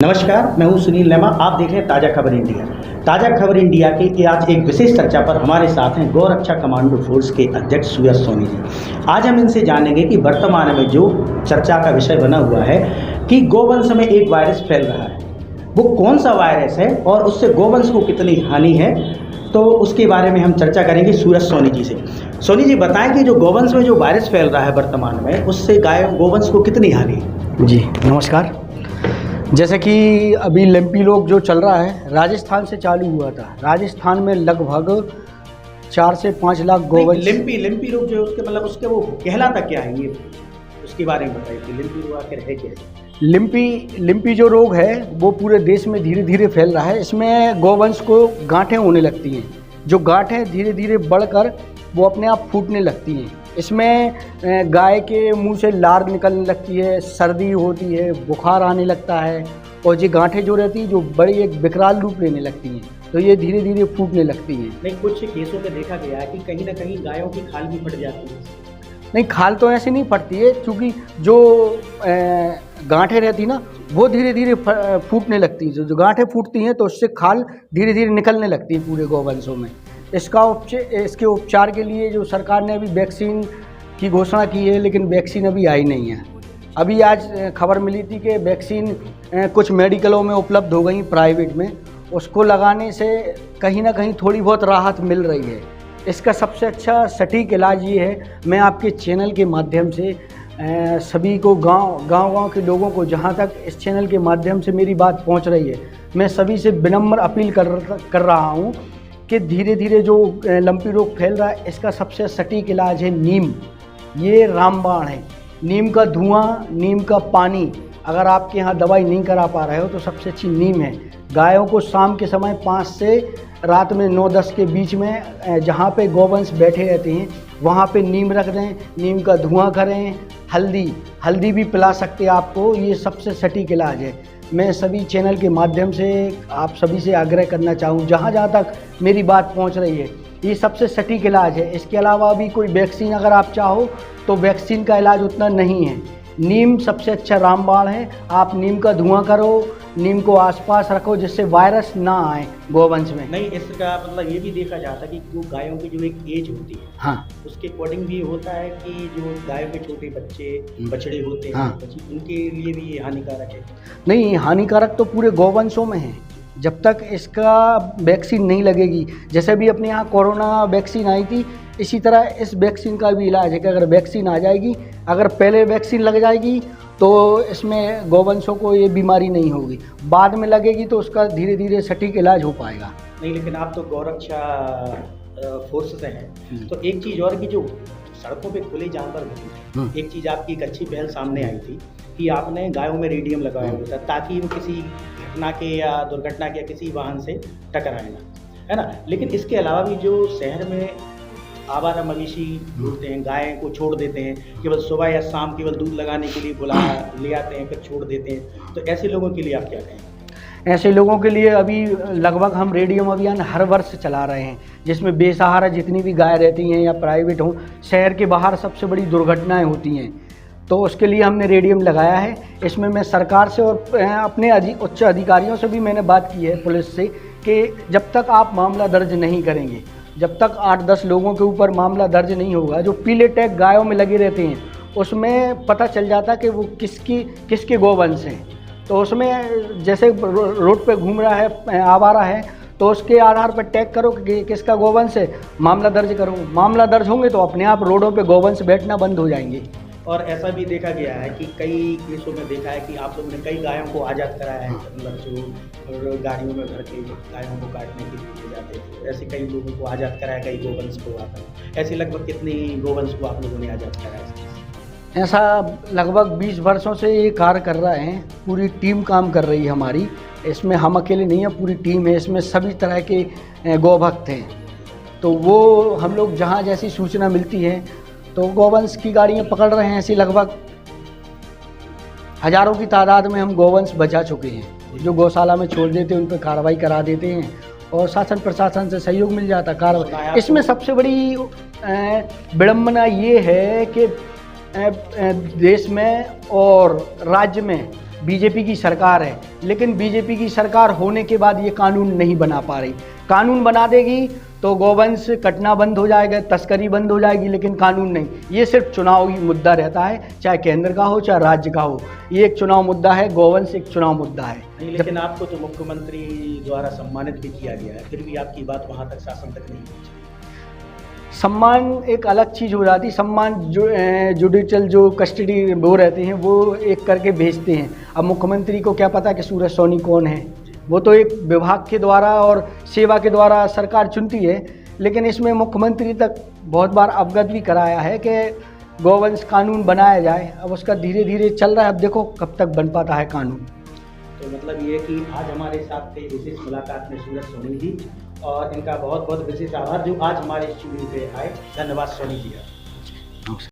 नमस्कार, मैं हूं सुनील नेमा। आप देख रहे हैं ताज़ा खबर इंडिया। ताज़ा खबर इंडिया की आज एक विशेष चर्चा पर हमारे साथ हैं गौरक्षा कमांडो फोर्स के अध्यक्ष सुयश सोनी जी। आज हम इनसे जानेंगे कि वर्तमान में जो चर्चा का विषय बना हुआ है कि गोवंश में एक वायरस फैल रहा है, वो कौन सा वायरस है और उससे गोवंश को कितनी हानि है, तो उसके बारे में हम चर्चा करेंगे सुयश सोनी जी से। सोनी जी बताएं कि जो गोवंश में जो वायरस फैल रहा है वर्तमान में, उससे गोवंश को कितनी हानि है। जी नमस्कार। जैसे कि अभी लिम्पी रोग जो चल रहा है राजस्थान से चालू हुआ था। राजस्थान में लगभग 4 से 5 लाख गोवंश। लिम्पी रोग जो उसके मतलब उसके वो कहलाता क्या है, ये उसके बारे में बताइए कि लिम्पी रोग आखिर है क्या है। लिम्पी जो रोग है वो पूरे देश में धीरे धीरे फैल रहा है। इसमें गोवंश को गांठें होने लगती हैं, जो गांठें धीरे धीरे बढ़कर वो अपने आप फूटने लगती हैं। इसमें गाय के मुंह से लार निकलने लगती है, सर्दी होती है, बुखार आने लगता है, और ये गांठें जो रहती हैं जो बड़ी एक विकराल रूप लेने लगती हैं, तो ये धीरे धीरे फूटने लगती हैं। नहीं, कुछ केसों में देखा गया है कि कहीं ना कहीं गायों की खाल भी फट जाती है। नहीं, खाल तो ऐसे नहीं फटती है, क्योंकि जो गांठें रहती ना वो धीरे धीरे फूटने लगती हैं। जो गांठें फूटती हैं तो उससे खाल धीरे धीरे निकलने लगती है पूरे गोवंशों में। इसके उपचार के लिए जो सरकार ने अभी वैक्सीन की घोषणा की है, लेकिन वैक्सीन अभी आई नहीं है। अभी आज खबर मिली थी कि वैक्सीन कुछ मेडिकलों में उपलब्ध हो गई, प्राइवेट में। उसको लगाने से कहीं ना कहीं थोड़ी बहुत राहत मिल रही है। इसका सबसे अच्छा सटीक इलाज ये है, मैं आपके चैनल के माध्यम से सभी को गांव के लोगों को, जहां तक इस चैनल के माध्यम से मेरी बात पहुंच रही है, मैं सभी से विनम्र अपील कर रहा हूं कि धीरे धीरे जो लंपी रोग फैल रहा है, इसका सबसे सटीक इलाज है नीम। ये रामबाण है। नीम का धुआं, नीम का पानी, अगर आपके यहाँ दवाई नहीं करा पा रहे हो तो सबसे अच्छी नीम है। गायों को शाम के समय 5 से रात में 9-10 के बीच में जहाँ पे गोवंश बैठे रहते हैं वहाँ पे नीम रख दें, नीम का धुआं करें। हल्दी भी पिला सकते हैं आपको। ये सबसे सटीक इलाज है। मैं सभी चैनल के माध्यम से आप सभी से आग्रह करना चाहूँ, जहाँ तक मेरी बात पहुँच रही है, ये सबसे सटीक इलाज है। इसके अलावा भी कोई वैक्सीन अगर आप चाहो तो वैक्सीन का इलाज उतना नहीं है। नीम सबसे अच्छा रामबाण है। आप नीम का धुआं करो, नीम को आसपास रखो, जिससे वायरस ना आए गोवंश में। नहीं, इसका मतलब ये भी देखा जाता है कि जो गायों की जो एक एज होती है, हाँ, उसके अकॉर्डिंग भी होता है कि जो गायों के छोटे बच्चे बछड़े होते हैं, हाँ, उनके लिए भी ये हानिकारक है। नहीं, हानिकारक तो पूरे गोवंशों में है। जब तक इसका वैक्सीन नहीं लगेगी, जैसे भी अपने यहाँ कोरोना वैक्सीन आई थी, इसी तरह इस वैक्सीन का भी इलाज है कि अगर वैक्सीन आ जाएगी, अगर पहले वैक्सीन लग जाएगी तो इसमें गोवंशों को ये बीमारी नहीं होगी। बाद में लगेगी तो उसका धीरे धीरे सटीक इलाज हो पाएगा। नहीं, लेकिन आप तो गौरक्षा फोर्स से हैं, तो एक चीज़ और की जो सड़कों पे खुले जानवर घूमते, एक चीज़ आपकी एक अच्छी पहल सामने आई थी कि आपने गायों में रेडियम लगाया हुआ था ताकि वो किसी घटना के या दुर्घटना के या किसी वाहन से टकराए ना, है ना। लेकिन इसके अलावा भी जो शहर में आवारा मवेशी ढूंढते हैं, गाय को छोड़ देते हैं, केवल सुबह या शाम केवल दूध लगाने के लिए ले आते हैं, फिर छोड़ देते हैं, तो ऐसे लोगों के लिए आप क्या कहें? ऐसे लोगों के लिए अभी लगभग हम रेडियम अभियान हर वर्ष चला रहे हैं, जिसमें बेसहारा जितनी भी गाय रहती हैं या प्राइवेट हों, शहर के बाहर सबसे बड़ी दुर्घटनाएं होती हैं, तो उसके लिए हमने रेडियम लगाया है। इसमें मैं सरकार से और अपने उच्च अधिकारियों से भी मैंने बात की है, पुलिस से, कि जब तक आप मामला दर्ज नहीं करेंगे, जब तक 8-10 लोगों के ऊपर मामला दर्ज नहीं होगा, जो पीले टैग गायों में लगे रहते हैं उसमें पता चल जाता कि वो किसके गोवंश हैं। तो उसमें जैसे रोड पे घूम रहा है, आवारा है, तो उसके आधार पर टैग करो कि किसका गोवंश है, मामला दर्ज करो। मामला दर्ज होंगे तो अपने आप रोडों पे गोवंश बैठना बंद हो जाएंगे। और ऐसा भी देखा गया है कि कई केसों में देखा है कि आप लोगों ने कई गायों को आज़ाद कराया है, मतलब जो गाड़ियों में भर के गायों को काटने के लिए ले जाते थे, तो ऐसे कई लोगों को आज़ाद कराया, कई गोवंश को आता। ऐसे लगभग कितने गोवंश को आप लोगों ने आज़ाद कराया? ऐसा लगभग 20 वर्षों से ये कार्य कर रहे हैं। पूरी टीम काम कर रही है हमारी। इसमें हम अकेले नहीं हैं, पूरी टीम है। इसमें सभी तरह के गौभक्त हैं। तो वो हम लोग जहाँ जैसी सूचना मिलती है तो गोवंश की गाड़ियाँ पकड़ रहे हैं। ऐसी लगभग हज़ारों की तादाद में हम गोवंश बचा चुके हैं। जो गौशाला में छोड़ देते हैं उन पर कार्रवाई करा देते हैं और शासन प्रशासन से सहयोग मिल जाता है कार्रवाई। इसमें सबसे बड़ी विडम्बना ये है कि देश में और राज्य में बीजेपी की सरकार है, लेकिन बीजेपी की सरकार होने के बाद ये कानून नहीं बना पा रही। कानून बना देगी तो गौवंश कटना बंद हो जाएगा, तस्करी बंद हो जाएगी, लेकिन कानून नहीं। ये सिर्फ चुनावी मुद्दा रहता है, चाहे केंद्र का हो चाहे राज्य का हो। ये एक चुनाव मुद्दा है, गौवंश एक चुनाव मुद्दा है। नहीं, लेकिन आपको तो मुख्यमंत्री द्वारा सम्मानित भी किया गया है, फिर भी आपकी बात वहाँ तक शासन तक नहीं पहुँची। सम्मान एक अलग चीज़ हो जाती। सम्मान जो जुडिशल जो कस्टडी वो रहते हैं वो एक करके भेजते हैं। अब मुख्यमंत्री को क्या पता कि सूरज सोनी कौन है? वो तो एक विभाग के द्वारा और सेवा के द्वारा सरकार चुनती है, लेकिन इसमें मुख्यमंत्री तक बहुत बार अवगत भी कराया है कि गौवंश कानून बनाया जाए। अब उसका धीरे धीरे चल रहा है, अब देखो कब तक बन पाता है कानून। तो मतलब ये कि आज हमारे साथ थे विशेष मुलाकात में सूरज सोनी जी, और इनका बहुत बहुत विशेष आभार जो आज हमारे स्टूडियो पे आए। धन्यवाद सोनी जी।